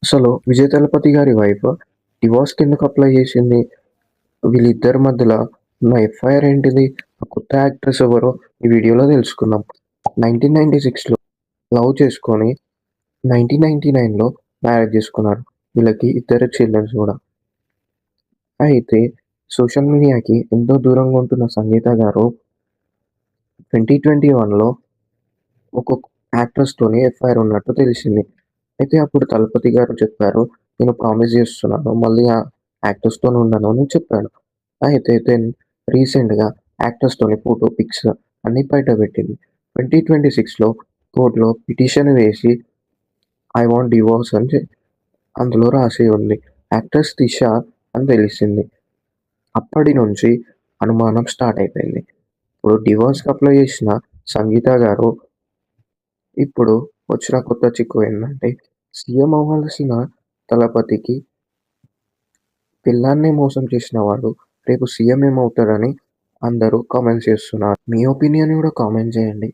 అసలు విజయ్ తలపతి గారి వైఫ్ డివోర్స్‌కి ఎందుకు అప్లై చేసింది? వీళ్ళిద్దరి మధ్యల ఉన్న ఎఫ్ఐఆర్ ఏంటిది? ఆ కొత్త యాక్ట్రెస్ ఎవరో ఈ వీడియోలో తెలుసుకుందాం. 1996లో లవ్ చేసుకొని 1999లో మ్యారేజ్ చేసుకున్నారు. వీళ్ళకి ఇద్దరు చిల్డ్రన్స్ గూడా. అయితే సోషల్ మీడియాకి ఎంతో దూరంగా ఉంటున్న సంగీత గారు 2021లో ఒక యాక్ట్రెస్‌తోని ఎఫ్ఐఆర్ ఉన్నట్టు తెలిసింది. అయితే అప్పుడు తలపతి గారు చెప్పారు, "నేను ప్రామిస్ చేస్తున్నాను. మళ్ళీ ఆ యాక్ట్రెస్‌తోని ఉండను" అని చెప్పాడు. అయితే రీసెంట్‌గా యాక్ట్రెస్‌తోని ఫోటో పిక్స్ అన్నీ బయటపెట్టింది. 2026లో కోర్ట్‌లో పిటిషన్ వేసి ఐ వాంట్ డివోర్స్ అని అందులో రాసి ఉంది. యాక్ట్రెస్ 'త్రిష' అని తెలిసింది. అప్పటి నుంచి అనుమానం స్టార్ట్ అయిపోయింది. ఇప్పుడు డివోర్స్‌కి అప్లై చేసిన సంగీత గారు ఇప్పుడు వచ్చిన కొత్త చిక్కు ఏందంటే, సీఎం అవ్వాల్సిన తలపతికి పెళ్ళాన్నే మోసం చేసిన వాడు రేపు సీఎం ఏమవుతాడని అందరూ కామెంట్స్ చేస్తున్నారు. మీ ఒపీనియన్ కూడా కామెంట్ చేయండి.